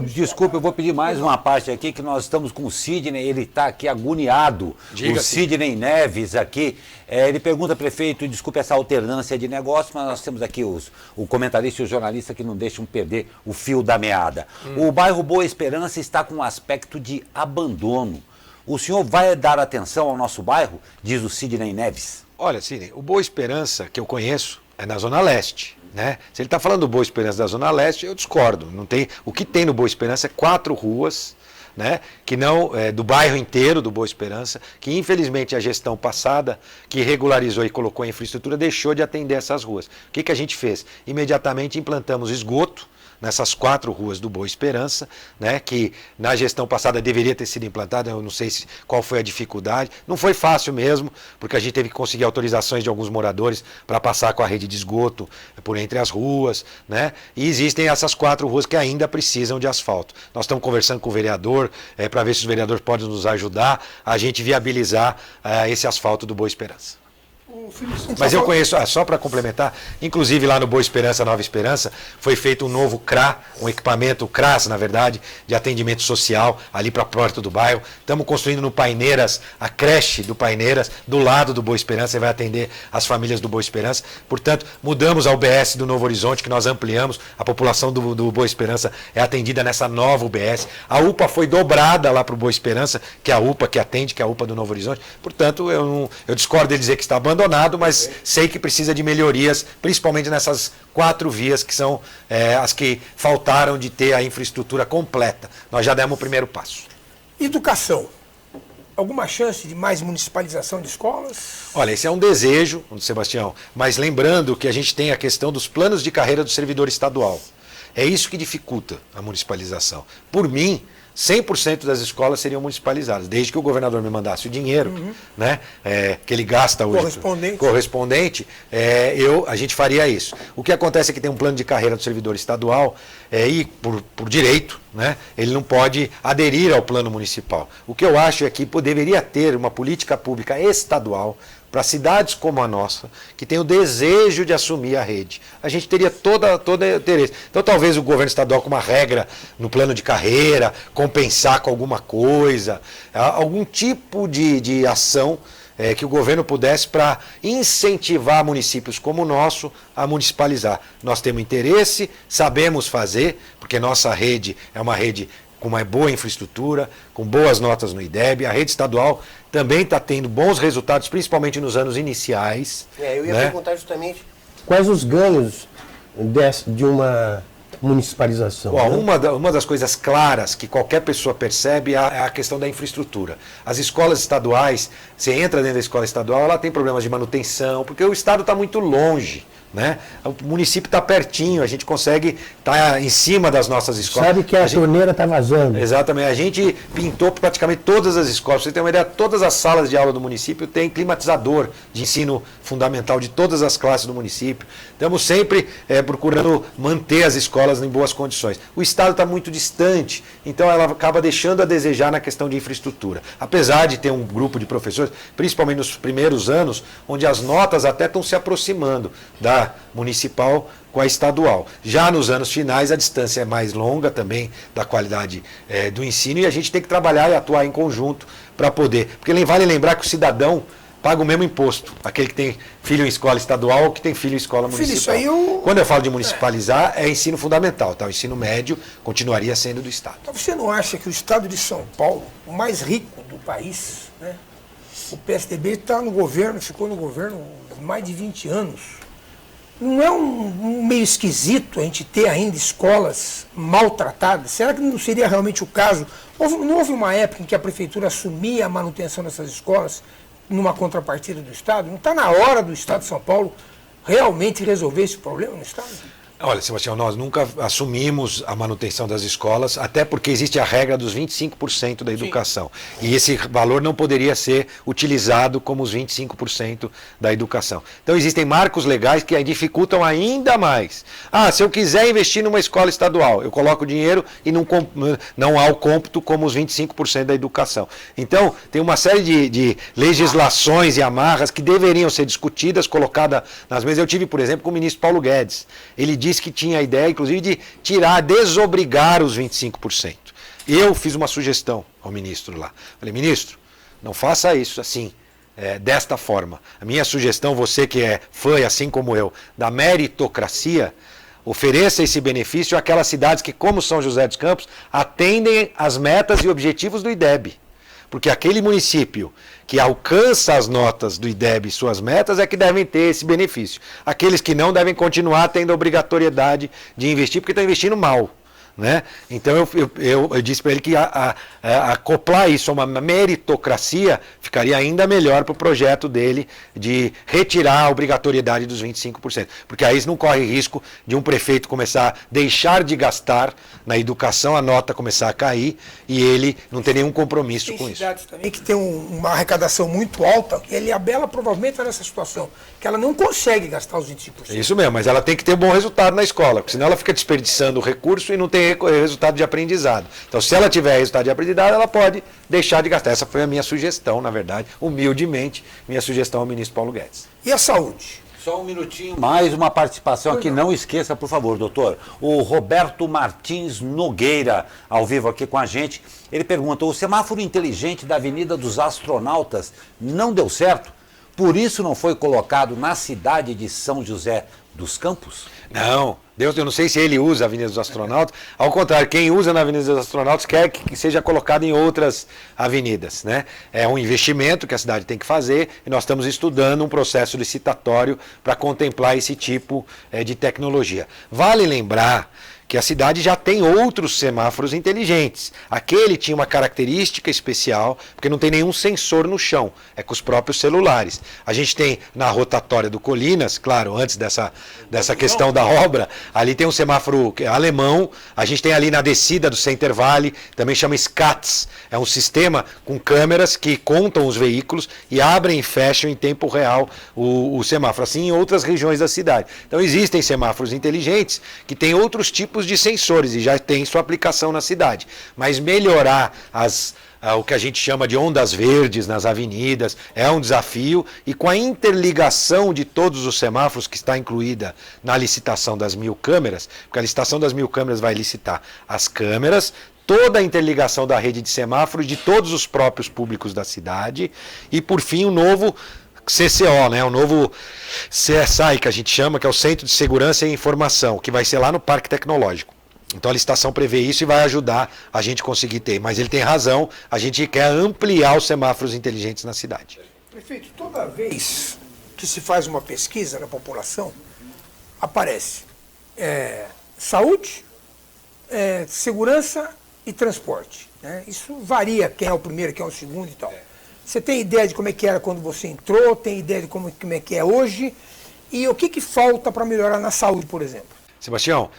Desculpa, eu vou pedir mais uma parte aqui, que nós estamos com o Sidney, ele está aqui agoniado.
Diga,
o Sidney Neves aqui, ele pergunta, prefeito, desculpe essa alternância de negócio, mas nós temos aqui o comentarista e o jornalista que não deixam perder o fio da meada. O bairro Boa Esperança está com um aspecto de abandono. O senhor vai dar atenção ao nosso bairro? Diz o Sidney Neves.
Olha, Sidney, o Boa Esperança, que eu conheço, é na Zona Leste, né? Se ele está falando do Boa Esperança da Zona Leste, eu discordo. Não tem, o que tem no Boa Esperança é 4 ruas, né, que não do bairro inteiro do Boa Esperança, que infelizmente a gestão passada, que regularizou e colocou a infraestrutura, deixou de atender essas ruas. O que a gente fez? Imediatamente implantamos esgoto nessas 4 ruas do Boa Esperança, né, que na gestão passada deveria ter sido implantada, eu não sei qual foi a dificuldade, não foi fácil mesmo, porque a gente teve que conseguir autorizações de alguns moradores para passar com a rede de esgoto por entre as ruas, né, e existem essas 4 ruas que ainda precisam de asfalto. Nós estamos conversando com o vereador, para ver se os vereadores podem nos ajudar a gente viabilizar esse asfalto do Boa Esperança. Mas eu conheço, só para complementar, inclusive lá no Boa Esperança, Nova Esperança, foi feito um novo CRA, um equipamento CRAS, na verdade, de atendimento social, ali para a porta do bairro. Estamos construindo no Paineiras, a creche do Paineiras, do lado do Boa Esperança, e vai atender as famílias do Boa Esperança. Portanto, mudamos a UBS do Novo Horizonte, que nós ampliamos, a população do Boa Esperança é atendida nessa nova UBS. A UPA foi dobrada lá para o Boa Esperança, que é a UPA que atende, que é a UPA do Novo Horizonte. Portanto, eu discordo de dizer que está abandonado, mas sei que precisa de melhorias, principalmente nessas 4 vias que são as que faltaram de ter a infraestrutura completa. Nós já demos o primeiro passo.
Educação. Alguma chance de mais municipalização de escolas?
Olha, esse é um desejo, Sebastião, mas lembrando que a gente tem a questão dos planos de carreira do servidor estadual. É isso que dificulta a municipalização. Por mim, 100% das escolas seriam municipalizadas, desde que o governador me mandasse o dinheiro, né, que ele gasta hoje correspondente, a gente faria isso. O que acontece é que tem um plano de carreira do servidor estadual e por direito, né, ele não pode aderir ao plano municipal. O que eu acho é que deveria ter uma política pública estadual para cidades como a nossa, que tem o desejo de assumir a rede. A gente teria todo interesse. Então, talvez o governo estadual, com uma regra no plano de carreira, compensar com alguma coisa, algum tipo de ação que o governo pudesse para incentivar municípios como o nosso a municipalizar. Nós temos interesse, sabemos fazer, porque nossa rede é uma rede com uma boa infraestrutura, com boas notas no IDEB. A rede estadual também está tendo bons resultados, principalmente nos anos iniciais.
Eu ia perguntar justamente quais os ganhos de uma municipalização.
Bom, uma das coisas claras que qualquer pessoa percebe é a questão da infraestrutura. As escolas estaduais, você entra dentro da escola estadual, ela tem problemas de manutenção, porque o estado está muito longe. Né? O município está pertinho, a gente consegue estar em cima das nossas escolas.
Sabe que a torneira está vazando.
Exatamente, a gente pintou praticamente todas as escolas. Pra você ter uma ideia, todas as salas de aula do município têm climatizador de ensino fundamental de todas as classes do município. Estamos sempre procurando manter as escolas em boas condições. O estado está muito distante, então ela acaba deixando a desejar na questão de infraestrutura. Apesar de ter um grupo de professores, principalmente nos primeiros anos, onde as notas até estão se aproximando da municipal com a estadual. Já nos anos finais a distância é mais longa também da qualidade do ensino e a gente tem que trabalhar e atuar em conjunto para poder. Porque vale lembrar que o cidadão paga o mesmo imposto, aquele que tem filho em escola estadual ou que tem filho em escola municipal. Quando eu falo de municipalizar, é ensino fundamental, tá? O ensino médio continuaria sendo do Estado.
Então você não acha que o Estado de São Paulo, o mais rico do país, né? O PSDB está no governo, ficou no governo há mais de 20 anos. Não é um meio esquisito a gente ter ainda escolas maltratadas? Será que não seria realmente o caso? Não houve uma época em que a prefeitura assumia a manutenção dessas escolas numa contrapartida do Estado? Não está na hora do Estado de São Paulo realmente resolver esse problema no Estado?
Olha, Sebastião, nós nunca assumimos a manutenção das escolas, até porque existe a regra dos 25% da educação. Sim. E esse valor não poderia ser utilizado como os 25% da educação. Então existem marcos legais que dificultam ainda mais. Se eu quiser investir numa escola estadual, eu coloco dinheiro e não há o cômputo como os 25% da educação. Então, tem uma série de legislações e amarras que deveriam ser discutidas, colocadas nas mesas. Eu tive, por exemplo, com o ministro Paulo Guedes. Ele disse que tinha a ideia, inclusive, de desobrigar os 25%. Eu fiz uma sugestão ao ministro lá. Falei, ministro, não faça isso assim, desta forma. A minha sugestão, você que é fã, assim como eu, da meritocracia, ofereça esse benefício àquelas cidades que, como São José dos Campos, atendem às metas e objetivos do IDEB. Porque aquele município que alcança as notas do IDEB e suas metas é que devem ter esse benefício. Aqueles que não devem continuar tendo a obrigatoriedade de investir porque estão investindo mal. Né? Então eu disse para ele que acoplar isso a uma meritocracia ficaria ainda melhor para o projeto dele de retirar a obrigatoriedade dos 25%. Porque aí não corre risco de um prefeito começar a deixar de gastar na educação, a nota começar a cair e ele não ter nenhum compromisso com isso. Tem
cidades também que tem uma arrecadação muito alta, e a Ilhabela provavelmente está nessa situação, que ela não consegue gastar os 25%.
Isso mesmo, mas ela tem que ter bom resultado na escola, porque senão ela fica desperdiçando o recurso e não tem resultado de aprendizado. Então, se ela tiver resultado de aprendizado, ela pode deixar de gastar. Essa foi a minha sugestão, na verdade, humildemente, minha sugestão ao ministro Paulo Guedes.
E a saúde?
Só um minutinho, mais uma participação aqui, não esqueça, por favor, doutor. O Roberto Martins Nogueira, ao vivo aqui com a gente, ele pergunta, o semáforo inteligente da Avenida dos Astronautas não deu certo? Por isso não foi colocado na cidade de São José dos Campos?
Não, eu não sei se ele usa a Avenida dos Astronautas. Ao contrário, quem usa na Avenida dos Astronautas quer que seja colocado em outras avenidas. Né? É um investimento que a cidade tem que fazer e nós estamos estudando um processo licitatório para contemplar esse tipo de tecnologia. Vale lembrar que a cidade já tem outros semáforos inteligentes. Aquele tinha uma característica especial, porque não tem nenhum sensor no chão, é com os próprios celulares. A gente tem na rotatória do Colinas, claro, antes dessa questão da obra, ali tem um semáforo alemão, a gente tem ali na descida do Center Valley, também chama SCATS, é um sistema com câmeras que contam os veículos e abrem e fecham em tempo real o semáforo, assim em outras regiões da cidade. Então existem semáforos inteligentes que têm outros tipos de sensores e já tem sua aplicação na cidade, mas melhorar o que a gente chama de ondas verdes nas avenidas é um desafio e com a interligação de todos os semáforos que está incluída na licitação das 1000 câmeras, porque a licitação das 1000 câmeras vai licitar as câmeras, toda a interligação da rede de semáforos de todos os próprios públicos da cidade e, por fim, o novo CCO, né? O novo CSI, que a gente chama, que é o Centro de Segurança e Informação, que vai ser lá no Parque Tecnológico. Então a licitação prevê isso e vai ajudar a gente conseguir ter. Mas ele tem razão, a gente quer ampliar os semáforos inteligentes na cidade.
Prefeito, toda vez que se faz uma pesquisa na população, aparece saúde, segurança e transporte, né? Isso varia quem é o primeiro, quem é o segundo e tal. Você tem ideia de como é que era quando você entrou, tem ideia de como é que é hoje? E o que falta para melhorar na saúde, por exemplo?
Sebastião,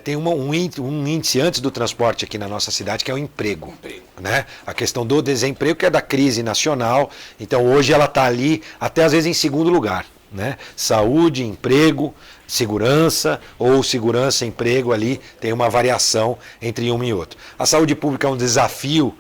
tem um índice antes do transporte aqui na nossa cidade, que é o emprego. Né? A questão do desemprego, que é da crise nacional. Então hoje ela está ali, até às vezes em segundo lugar. Né? Saúde, emprego, segurança ou segurança e emprego ali tem uma variação entre um e outro. A saúde pública é um desafio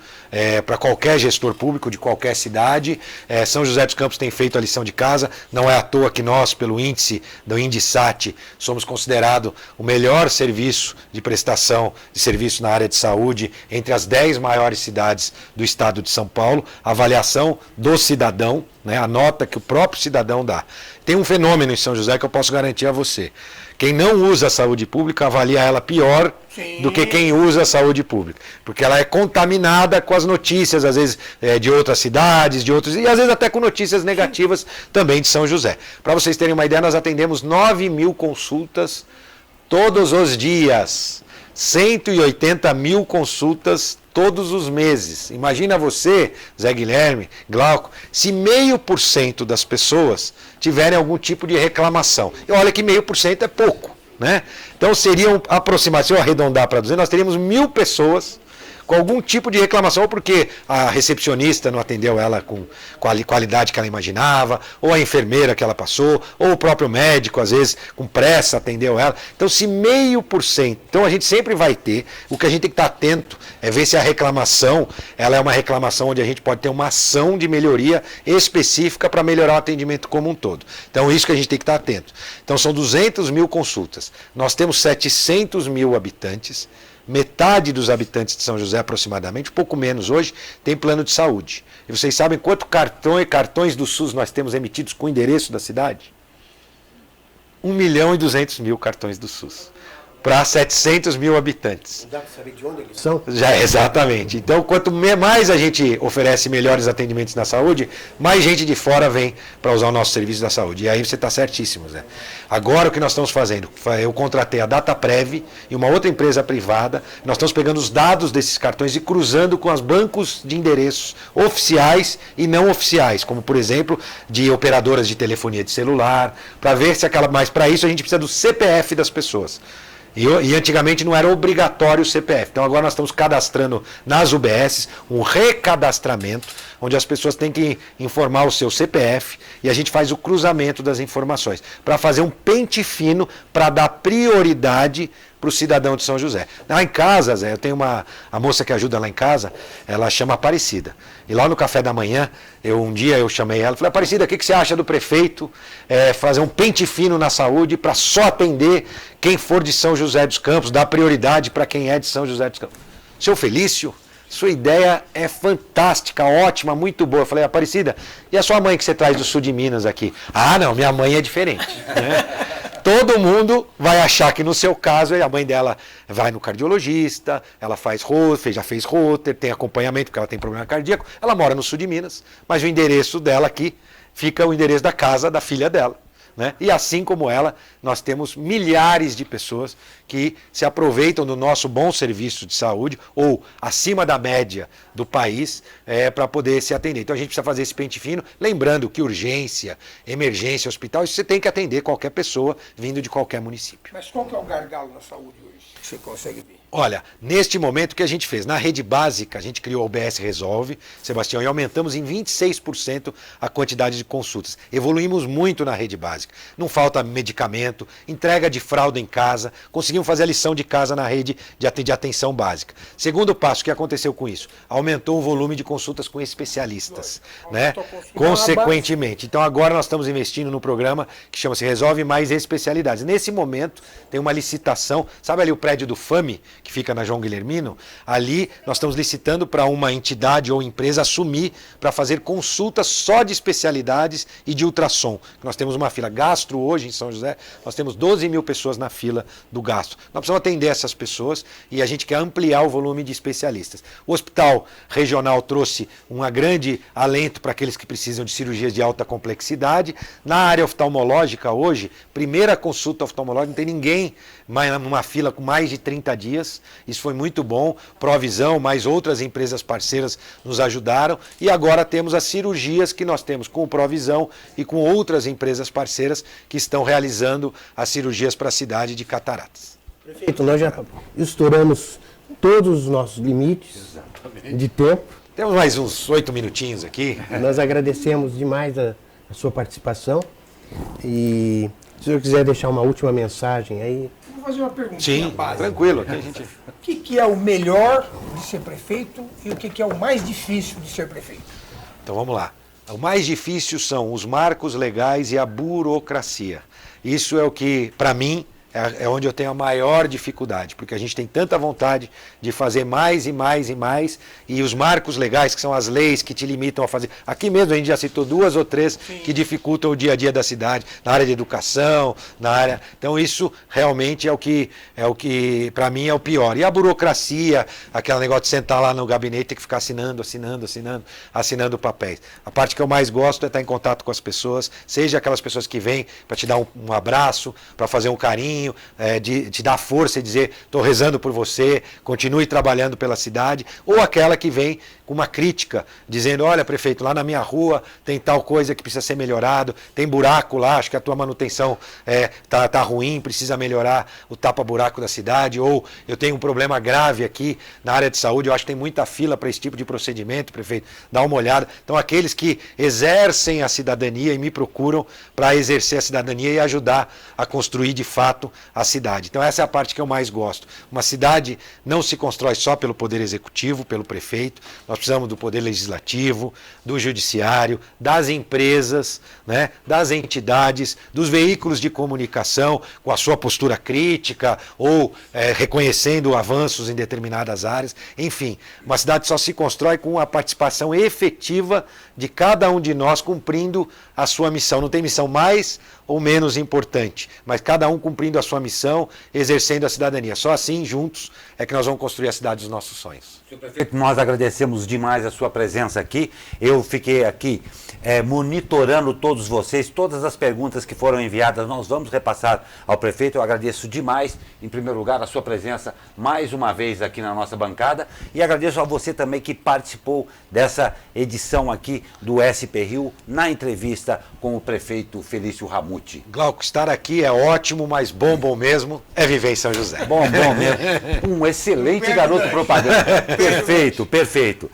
para qualquer gestor público de qualquer cidade. São José dos Campos tem feito a lição de casa, não é à toa que nós, pelo índice do Indisat, somos considerados o melhor serviço de prestação de serviço na área de saúde entre as 10 maiores cidades do estado de São Paulo. Avaliação do cidadão, né, a nota que o próprio cidadão dá. Tem um fenômeno em São José que eu posso garantir a você. Quem não usa a saúde pública avalia ela pior do que quem usa a saúde pública. Porque ela é contaminada com as notícias, às vezes, de outras cidades, de outros, e às vezes até com notícias negativas também de São José. Para vocês terem uma ideia, nós atendemos 9.000 consultas todos os dias. 180.000 consultas todos os meses. Imagina você, Zé Guilherme, Glauco, se 0,5% das pessoas tiverem algum tipo de reclamação. E olha que 0,5% é pouco, né? Então seriam aproximadamente, se eu arredondar para 200, nós teríamos 1.000 pessoas com algum tipo de reclamação, ou porque a recepcionista não atendeu ela com a qualidade que ela imaginava, ou a enfermeira que ela passou, ou o próprio médico, às vezes, com pressa, atendeu ela. Então, se 0,5%, então a gente sempre vai ter, o que a gente tem que estar atento é ver se a reclamação, ela é uma reclamação onde a gente pode ter uma ação de melhoria específica para melhorar o atendimento como um todo. Então, isso que a gente tem que estar atento. Então, são 200.000 consultas. Nós temos 700.000 habitantes. Metade dos habitantes de São José, aproximadamente, um pouco menos hoje, tem plano de saúde. E vocês sabem quantos cartões do SUS nós temos emitidos com o endereço da cidade? 1.200.000 cartões do SUS. Para 700.000 habitantes.
Não dá para saber de onde eles são?
Já, exatamente. Então, quanto mais a gente oferece melhores atendimentos na saúde, mais gente de fora vem para usar o nosso serviço da saúde. E aí você está certíssimo, Zé. Agora o que nós estamos fazendo? Eu contratei a Dataprev e uma outra empresa privada. Nós estamos pegando os dados desses cartões e cruzando com os bancos de endereços oficiais e não oficiais, como, por exemplo, de operadoras de telefonia de celular, para ver se aquela... Mas para isso a gente precisa do CPF das pessoas. E antigamente não era obrigatório o CPF. Então agora nós estamos cadastrando nas UBSs um recadastramento, onde as pessoas têm que informar o seu CPF e a gente faz o cruzamento das informações, para fazer um pente fino, para dar prioridade para o cidadão de São José. Lá em casa, Zé, eu tenho a moça que ajuda lá em casa, ela chama Aparecida. E lá no café da manhã, um dia eu chamei ela, falei, Aparecida, o que você acha do prefeito fazer um pente fino na saúde para só atender quem for de São José dos Campos, dar prioridade para quem é de São José dos Campos? Seu Felício, sua ideia é fantástica, ótima, muito boa. Eu falei, Aparecida, e a sua mãe que você traz do sul de Minas aqui? Ah, não, minha mãe é diferente. Né? Todo mundo vai achar que no seu caso, a mãe dela vai no cardiologista, ela já fez roter, tem acompanhamento porque ela tem problema cardíaco, ela mora no sul de Minas, mas o endereço dela aqui fica o endereço da casa da filha dela. Né? E assim como ela, nós temos milhares de pessoas que se aproveitam do nosso bom serviço de saúde, ou acima da média do país, para poder se atender. Então a gente precisa fazer esse pente fino, lembrando que urgência, emergência, hospital, isso você tem que atender qualquer pessoa vindo de qualquer município.
Mas qual que é o gargalo na saúde hoje? Que você consegue ver?
Olha, neste momento o que a gente fez? Na rede básica, a gente criou o OBS Resolve, Sebastião, e aumentamos em 26% a quantidade de consultas. Evoluímos muito na rede básica. Não falta medicamento, entrega de fralda em casa, conseguimos fazer a lição de casa na rede de atenção básica. Segundo passo, o que aconteceu com isso? Aumentou o volume de consultas com especialistas, né? Consequentemente. Então agora nós estamos investindo no programa que chama-se Resolve Mais Especialidades. Nesse momento tem uma licitação, sabe ali o prédio do FAMI, que fica na João Guilhermino, ali nós estamos licitando para uma entidade ou empresa assumir para fazer consultas só de especialidades e de ultrassom. Nós temos uma fila gastro hoje em São José, nós temos 12 mil pessoas na fila do gastro. Nós precisamos atender essas pessoas e a gente quer ampliar o volume de especialistas. O hospital regional trouxe um grande alento para aqueles que precisam de cirurgias de alta complexidade. Na área oftalmológica hoje, primeira consulta oftalmológica, não tem ninguém numa fila com mais de 30 dias. Isso foi muito bom. Provisão, mais outras empresas parceiras nos ajudaram. E agora temos as cirurgias que nós temos com Provisão e com outras empresas parceiras que estão realizando as cirurgias para a cidade de Cataratas.
Prefeito, nós já estouramos todos os nossos limites de tempo.
Temos mais uns 8 minutinhos aqui.
Nós agradecemos demais a sua participação. E se o senhor quiser deixar uma última mensagem aí.
Vou fazer uma pergunta.
Sim, tranquilo. Aqui a gente...
O que é o melhor de ser prefeito e o que é o mais difícil de ser prefeito?
Então vamos lá. O mais difícil são os marcos legais e a burocracia. Isso é o que, para mim, é onde eu tenho a maior dificuldade, porque a gente tem tanta vontade de fazer mais e mais e mais, e os marcos legais, que são as leis que te limitam a fazer. Aqui mesmo a gente já citou 2 ou 3 que dificultam o dia a dia da cidade, na área de educação, na área. Então isso realmente é o que para mim é o pior. E a burocracia, aquele negócio de sentar lá no gabinete e ter que ficar assinando papéis. A parte que eu mais gosto é estar em contato com as pessoas, seja aquelas pessoas que vêm para te dar um abraço, para fazer um carinho, de te dar força e dizer, estou rezando por você, continue trabalhando pela cidade, ou aquela que vem com uma crítica, dizendo, olha, prefeito, lá na minha rua tem tal coisa que precisa ser melhorado, tem buraco lá, acho que a tua manutenção tá ruim, precisa melhorar o tapa-buraco da cidade, ou eu tenho um problema grave aqui na área de saúde, eu acho que tem muita fila para esse tipo de procedimento, prefeito, dá uma olhada. Então, aqueles que exercem a cidadania e me procuram para exercer a cidadania e ajudar a construir de fato a cidade. Então essa é a parte que eu mais gosto. Uma cidade não se constrói só pelo poder executivo, pelo prefeito, nós precisamos do poder legislativo, do judiciário, das empresas, né, das entidades, dos veículos de comunicação, com a sua postura crítica ou reconhecendo avanços em determinadas áreas. Enfim, uma cidade só se constrói com a participação efetiva de cada um de nós cumprindo a sua missão. Não tem missão mais ou menos importante, mas cada um cumprindo a sua missão, exercendo a cidadania. Só assim, juntos, é que nós vamos construir a cidade dos nossos sonhos.
Senhor prefeito, nós agradecemos demais a sua presença aqui. Eu fiquei aqui monitorando todos vocês, todas as perguntas que foram enviadas, nós vamos repassar ao prefeito. Eu agradeço demais, em primeiro lugar, a sua presença mais uma vez aqui na nossa bancada e agradeço a você também que participou dessa edição aqui do SP Rio, na entrevista com o prefeito Felício Ramute.
Glauco, estar aqui é ótimo, mas bom mesmo é viver em São José.
Bom mesmo. Um excelente garoto propaganda. Perfeito.